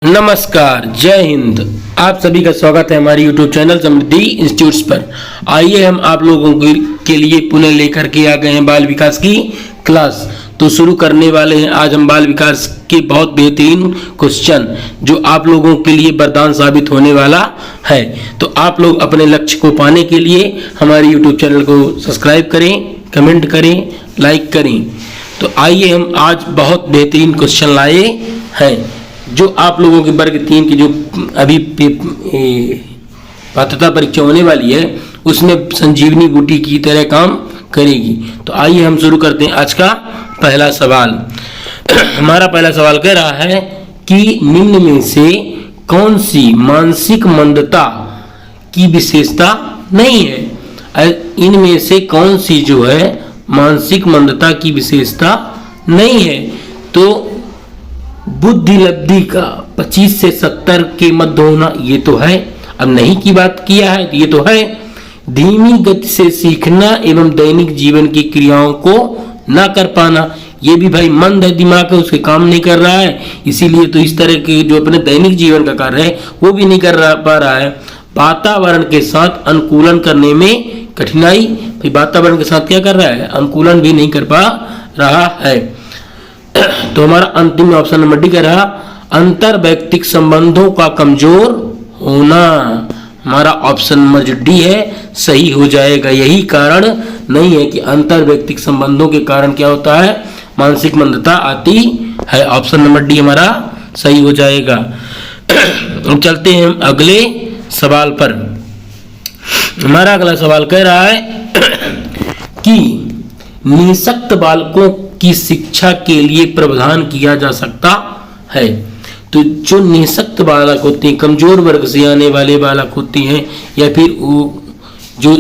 नमस्कार, जय हिंद। आप सभी का स्वागत है हमारी YouTube चैनल समृद्धि इंस्टीट्यूट्स पर। आइए हम आप लोगों के लिए पुनः लेकर के आ गए हैं बाल विकास की क्लास। तो शुरू करने वाले हैं आज हम बाल विकास के बहुत बेहतरीन क्वेश्चन जो आप लोगों के लिए वरदान साबित होने वाला है। तो आप लोग अपने लक्ष्य को पाने के लिए हमारे YouTube चैनल को सब्सक्राइब करें, कमेंट करें, लाइक करें। तो आइए हम आज बहुत बेहतरीन क्वेश्चन लाए हैं जो आप लोगों के वर्ग 3 की जो अभी पात्रता परीक्षा होने वाली है उसमें संजीवनी बूटी की तरह काम करेगी। तो आइए हम शुरू करते हैं आज का पहला सवाल। हमारा पहला सवाल कह रहा है कि निम्न में से कौन सी मानसिक मंदता की विशेषता नहीं है। इनमें से कौन सी जो है मानसिक मंदता की विशेषता नहीं है। तो बुद्धि लब्धि का 25 से 70 के मध्य होना ये तो है। अब नहीं की बात किया है ये तो है। धीमी गति से सीखना एवं दैनिक जीवन की क्रियाओं को ना कर पाना, ये भी भाई मंद है, दिमाग है, उसके काम नहीं कर रहा है, इसीलिए तो इस तरह के जो अपने दैनिक जीवन का कार्य है वो भी नहीं कर पा रहा है। वातावरण के साथ अनुकूलन करने में कठिनाई, भाई वातावरण के साथ क्या कर रहा है, अनुकूलन भी नहीं कर पा रहा है। तो हमारा अंतिम ऑप्शन नंबर डी कह रहा अंतर वैयक्तिक संबंधों का कमजोर होना। हमारा ऑप्शन नंबर जो डी है सही हो जाएगा। यही कारण नहीं है कि अंतर वैयक्तिक संबंधों के कारण क्या होता है, मानसिक मंदता आती है। ऑप्शन नंबर डी हमारा सही हो जाएगा। हम चलते हैं अगले सवाल पर। हमारा अगला सवाल कह रहा है कि निःशक्त बालकों की शिक्षा के लिए प्रावधान किया जा सकता है। तो जो निःशक्त बालक होते हैं, कमजोर वर्ग से आने वाले बालक होते हैं, या फिर वो जो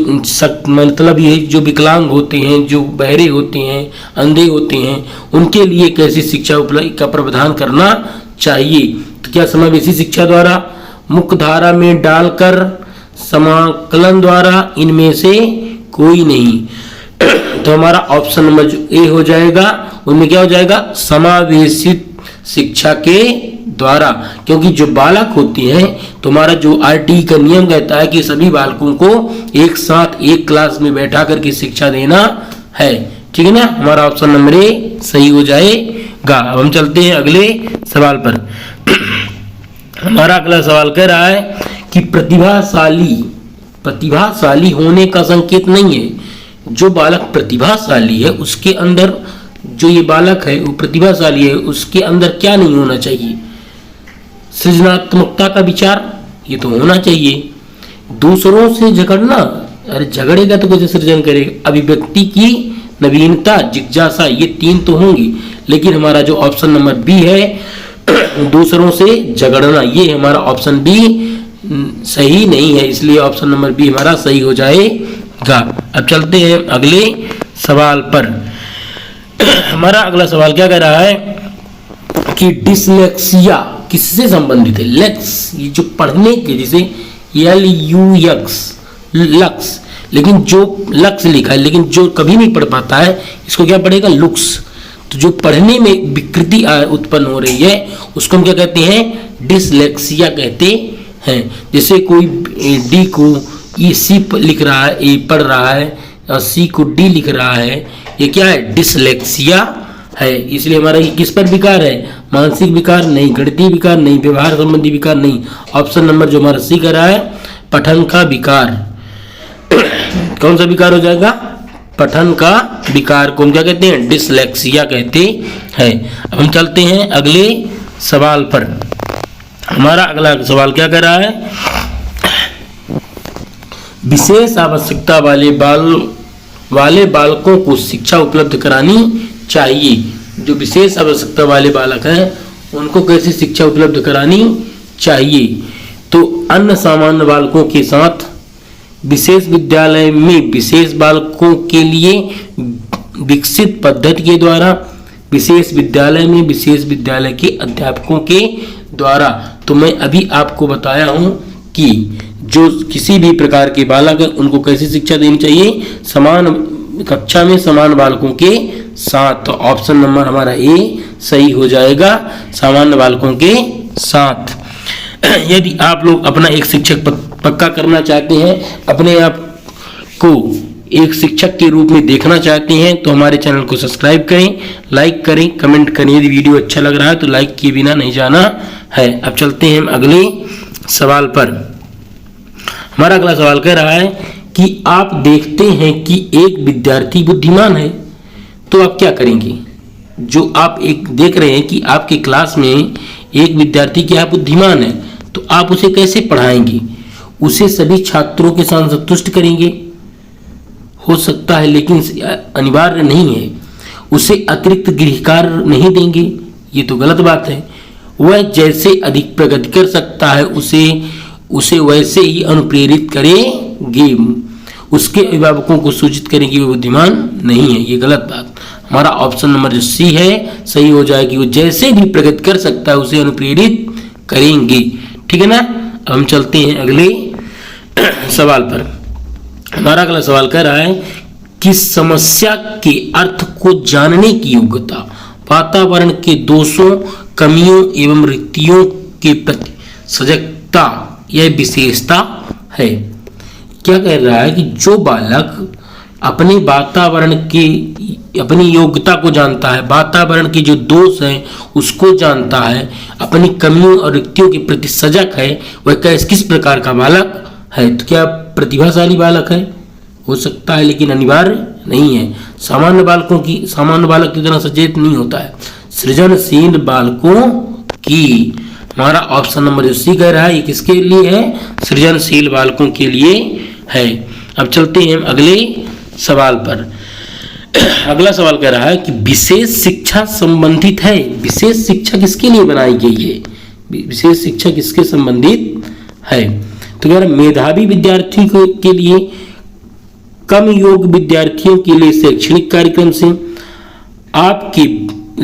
मतलब ये जो विकलांग होते हैं, जो बहरे होते हैं, अंधे होते हैं, उनके लिए कैसी शिक्षा उपलब्ध का प्रावधान करना चाहिए। तो क्या समावेशी शिक्षा द्वारा, मुख्य धारा में डालकर, समाकलन द्वारा, इनमें से कोई नहीं। तो हमारा ऑप्शन नंबर जो ए हो जाएगा, उनमें क्या हो जाएगा, समावेशित शिक्षा के द्वारा। क्योंकि जो बालक होते हैं, तुम्हारा जो आरटी का नियम कहता है कि सभी बालकों को एक साथ एक क्लास में बैठा करके शिक्षा देना है। ठीक है ना, हमारा ऑप्शन नंबर ए सही हो जाएगा। अब हम चलते हैं अगले सवाल पर। हमारा अगला सवाल कह रहा है कि प्रतिभाशाली होने का संकेत नहीं है। जो बालक प्रतिभाशाली है उसके अंदर, जो ये बालक है वो प्रतिभाशाली है, उसके अंदर क्या नहीं होना चाहिए, सृजनात्मकता का विचार ये तो होना चाहिए। दूसरों से झगड़ना, अरे झगड़ेगा तो कैसे सृजन करेगा। अभिव्यक्ति की नवीनता, जिज्ञासा, ये 3 तो होंगी। लेकिन हमारा जो ऑप्शन नंबर बी है दूसरों से झगड़ना, ये हमारा ऑप्शन बी सही नहीं है, इसलिए ऑप्शन नंबर बी हमारा सही हो जाएगा। अब चलते हैं अगले सवाल पर। हमारा अगला सवाल क्या कह रहा है कि डिसलेक्सिया किससे संबंधित है। लेक्स, ये जो पढ़ने के, जिसे LUX लक्स, लेकिन जो लक्स लिखा है लेकिन जो कभी नहीं पढ़ पाता है इसको क्या पढ़ेगा, लुक्स। तो जो पढ़ने में विकृति उत्पन्न हो रही है उसको हम क्या कहते हैं, डिसलेक्सिया कहते हैं। जैसे कोई डी को सी लिख रहा है, ए पढ़ रहा है, और सी को डी लिख रहा है, ये क्या है, डिसलेक्सिया है। इसलिए हमारा ये किस पर विकार है, मानसिक विकार नहीं, गणितीय विकार नहीं, व्यवहार संबंधी विकार नहीं। ऑप्शन नंबर जो हमारा सी कर रहा है पठन का विकार। कौन सा विकार हो जाएगा, पठन का विकार को हम क्या कहते हैं, डिसलेक्सिया कहते हैं। अब हम चलते हैं अगले सवाल पर। हमारा अगला सवाल क्या कर रहा है, विशेष आवश्यकता वाले बालकों को शिक्षा उपलब्ध करानी चाहिए। जो विशेष आवश्यकता वाले बालक हैं उनको कैसी शिक्षा उपलब्ध करानी चाहिए। तो अन्य सामान्य बालकों के साथ विशेष विद्यालय में विशेष बालकों के लिए विकसित पद्धति के द्वारा, विशेष विद्यालय में विशेष विद्यालय के अध्यापकों के द्वारा। तो मैं अभी आपको बताया हूं कि जो किसी भी प्रकार के बालक है उनको कैसी शिक्षा देनी चाहिए, समान कक्षा में समान बालकों के साथ। तो ऑप्शन नंबर हमारा ए सही हो जाएगा, सामान्य बालकों के साथ। यदि आप लोग अपना एक शिक्षक पक्का करना चाहते हैं, अपने आप को एक शिक्षक के रूप में देखना चाहते हैं, तो हमारे चैनल को सब्सक्राइब करें, लाइक करें, कमेंट करें। यदि वीडियो अच्छा लग रहा है तो लाइक किए बिना नहीं जाना है। अब चलते हैं हम अगले सवाल पर। हमारा अगला सवाल कह रहा है कि आप देखते हैं कि एक विद्यार्थी बुद्धिमान है, तो आप क्या करेंगे? जो आप एक देख रहे हैं कि आपके क्लास में एक विद्यार्थी क्या बुद्धिमान है, तो आप उसे कैसे पढ़ाएंगे? उसे सभी छात्रों के साथ संतुष्ट करेंगे? हो सकता है, लेकिन अनिवार्य नहीं है। उसे अतिरिक्त गृह कार्य नहीं देंगे, ये तो गलत बात है। वह जैसे अधिक प्रगति कर सकता है उसे वैसे ही अनुप्रेरित करेंगे। उसके अभिभावकों को सूचित करें कि वो बुद्धिमान नहीं है, ये गलत बात। हमारा ऑप्शन नंबर जो सी है सही हो जाएगी। वो जैसे भी प्रगति कर सकता है उसे अनुप्रेरित करेंगे। ठीक है ना। अब हम चलते हैं अगले सवाल पर। हमारा अगला सवाल कह रहा है कि समस्या के अर्थ को जानने की योग्यता वातावरण के दोषों, कमियों एवं रिक्तियों के प्रति सजगता यह विशेषता है। क्या कह रहा है कि जो बालक अपने वातावरण की अपनी योग्यता को जानता है, वातावरण के जो दोष हैं उसको जानता है, अपनी कमियों और रिक्तियों के प्रति सजग है, वह किस प्रकार का बालक है? तो क्या प्रतिभाशाली बालक है? हो सकता है, लेकिन अनिवार्य नहीं है। सामान्य बालक की तरह सचेत नहीं होता है। सृजनशील बालकों की, हमारा ऑप्शन नंबर जो सी कह रहा है, ये किसके लिए है? सृजनशील बालकों के लिए है। अब चलते हैं हम अगले सवाल पर। अगला सवाल कह रहा है कि विशेष शिक्षा संबंधित है। विशेष शिक्षा किसके लिए बनाई गई है? विशेष शिक्षा किसके संबंधित है? तो कह रहा है मेधावी विद्यार्थियों के लिए, कम योग्य विद्यार्थियों के लिए शैक्षणिक कार्यक्रम से, आपके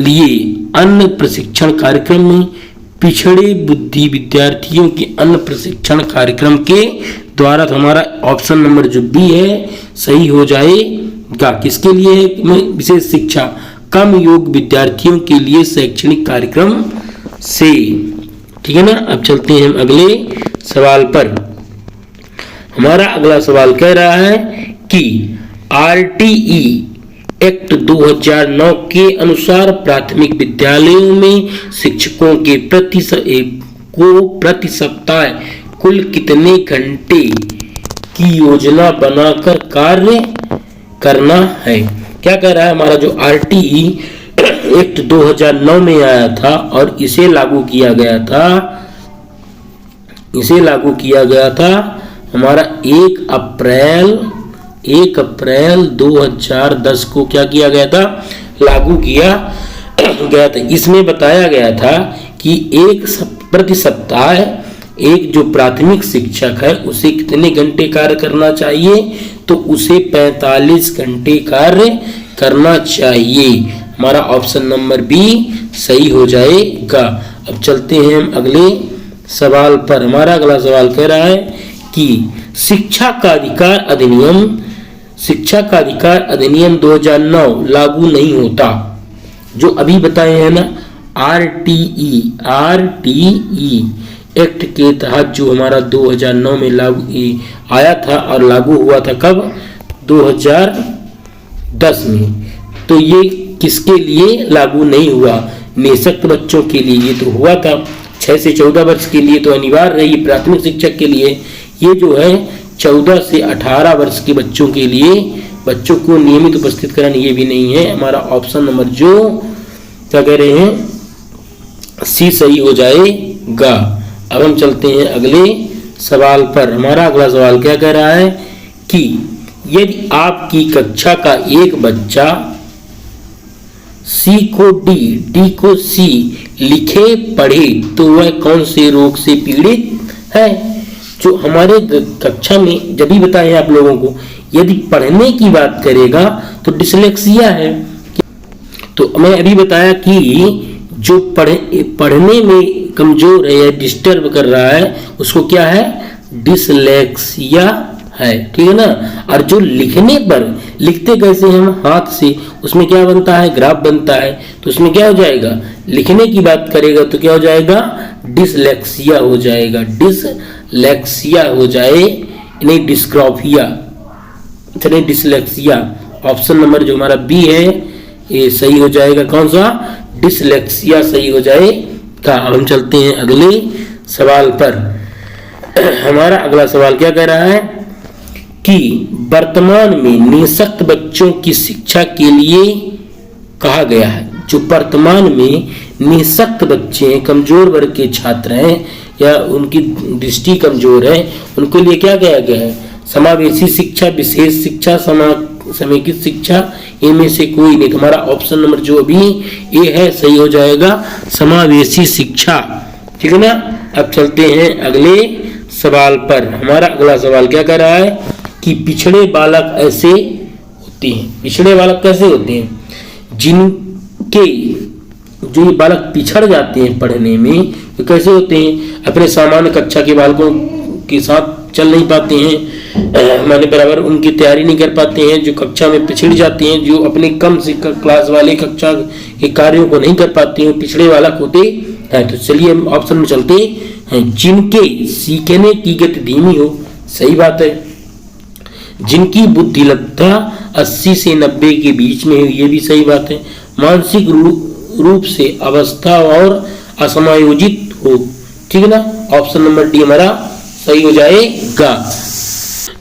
लिए अन्य प्रशिक्षण कार्यक्रम में, पिछड़े बुद्धि विद्यार्थियों के अन्य प्रशिक्षण कार्यक्रम के द्वारा। तो हमारा ऑप्शन नंबर जो बी है सही हो जाएगा। किसके लिए है विशेष शिक्षा? कम योग्य विद्यार्थियों के लिए शैक्षणिक कार्यक्रम से। ठीक है ना। अब चलते हैं हम अगले सवाल पर। हमारा अगला सवाल कह रहा है कि आरटीई एक्ट 2009 के अनुसार प्राथमिक विद्यालयों में शिक्षकों के प्रति सप्ताह कुल कितने घंटे की योजना बनाकर कार्य करना है? क्या कह रहा है? हमारा जो आरटीई एक्ट 2009 में आया था और इसे लागू किया गया था हमारा 1 अप्रैल 2010 को क्या किया गया था? लागू किया गया था। इसमें बताया गया था कि प्रति सप्ताह एक जो प्राथमिक शिक्षक है उसे कितने घंटे कार्य करना चाहिए? तो उसे 45 घंटे कार्य करना चाहिए। हमारा ऑप्शन नंबर बी सही हो जाएगा। अब चलते हैं हम अगले सवाल पर। हमारा अगला सवाल कह रहा है कि शिक्षा का अधिकार अधिनियम 2009 लागू नहीं होता। जो अभी बताए हैं ना, आरटीई एक्ट के तहत जो हमारा 2009 में आया था और लागू हुआ था कब? 2010 में। तो ये किसके लिए लागू नहीं हुआ? निःशक्त बच्चों के लिए ये तो हुआ था। 6 से 14 वर्ष के लिए तो अनिवार्य है प्राथमिक शिक्षक के लिए। ये जो है 14 से 18 वर्ष के बच्चों के लिए, बच्चों को नियमित उपस्थित कराना, ये भी नहीं है। हमारा ऑप्शन नंबर जो क्या कह रहे हैं, सी सही हो जाएगा। अब हम चलते हैं अगले सवाल पर। हमारा अगला सवाल क्या कह रहा है कि यदि आपकी कक्षा का एक बच्चा सी को डी को सी लिखे पढ़े तो वह कौन से रोग से पीड़ित है? जो हमारे कक्षा में जब भी बताए हैं आप लोगों को, यदि पढ़ने की बात करेगा तो डिसलेक्सिया है। तो मैं अभी बताया कि जो पढ़ने में कमजोर है या डिस्टर्ब कर रहा है उसको क्या है? डिसलेक्सिया है। ठीक है ना। और जो लिखने पर, लिखते कैसे हम? हाथ से, उसमें क्या बनता है? ग्राफ बनता है। तो उसमें क्या हो जाएगा? लिखने की बात करेगा तो क्या हो जाएगा, डिसलेक्सिया हो जाएगा, डिसलेक्सिया हो जाए, नहीं डिस्ग्राफिया, चलिए डिसलेक्सिया। ऑप्शन नंबर जो हमारा बी है ये सही हो जाएगा, कौन सा, डिसलेक्सिया सही हो जाएगा। हम चलते हैं अगले सवाल पर। हमारा अगला सवाल क्या कह रहा है कि वर्तमान में निःशक्त बच्चों की शिक्षा के लिए कहा गया है, जो वर्तमान में निःशक्त बच्चे हैं, कमजोर वर्ग के छात्र हैं या उनकी दृष्टि कमजोर है, उनके लिए क्या कहा गया है, समावेशी शिक्षा, विशेष शिक्षा, समेकित शिक्षा, इनमें से कोई नहीं। हमारा ऑप्शन नंबर जो अभी ए है सही हो जाएगा, समावेशी शिक्षा, ठीक है ना। अब चलते हैं अगले सवाल पर। हमारा अगला सवाल क्या कह रहा है कि पिछड़े बालक ऐसे होते हैं, पिछड़े बालक कैसे होते हैं, जिनके जो ये बालक पिछड़ जाते हैं पढ़ने में, तो कैसे होते हैं, अपने सामान्य कक्षा के बालकों के साथ चल नहीं पाते हैं, माने बराबर उनकी तैयारी नहीं कर पाते हैं, जो कक्षा में पिछड़ जाते हैं, जो अपने कम से क्लास वाले कक्षा के कार्यों को नहीं कर पाते हैं, पिछड़े बालक होते हैं। तो चलिए हम ऑप्शन में चलते हैं, जिनके सीखने की गति धीमी हो, सही बात है। जिनकी बुद्धिलब्धता 80 से 90 के बीच में हो, ये भी सही बात है। मानसिक रूप से अवस्था और असमायोजित हो, ठीक है ना। ऑप्शन नंबर डी हमारा सही हो जाएगा।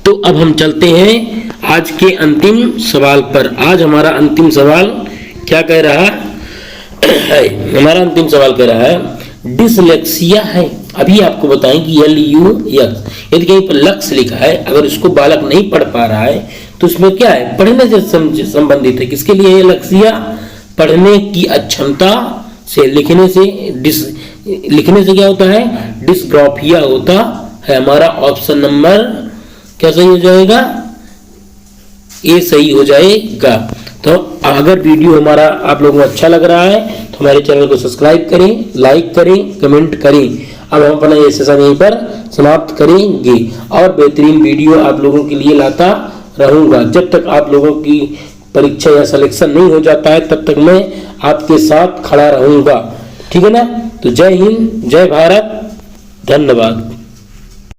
तो अब हम चलते हैं आज के अंतिम सवाल पर। आज हमारा अंतिम सवाल क्या कह रहा है, हमारा अंतिम सवाल कह रहा है डिसलेक्सिया है। अभी आपको बताएं कि LUX, यदि कहीं पर लक्ष्य लिखा है, अगर उसको बालक नहीं पढ़ पा रहा है तो उसमें क्या है, पढ़ने से संबंधित है। किसके लिए लक्ष्य, पढ़ने की अक्षमता से, लिखने से क्या होता है, डिस्ग्राफिया होता है। हमारा ऑप्शन नंबर क्या सही हो जाएगा, ए सही हो जाएगा। तो अगर वीडियो हमारा आप लोगों को अच्छा लग रहा है तो हमारे चैनल को सब्सक्राइब करें, लाइक करें, कमेंट करें। अब हम अपना ये सेशन यहीं पर समाप्त करेंगे और बेहतरीन वीडियो आप लोगों के लिए लाता रहूंगा। जब तक आप लोगों की परीक्षा या सिलेक्शन नहीं हो जाता है तब तक मैं आपके साथ खड़ा रहूंगा, ठीक है ना। तो जय हिंद, जय भारत, धन्यवाद।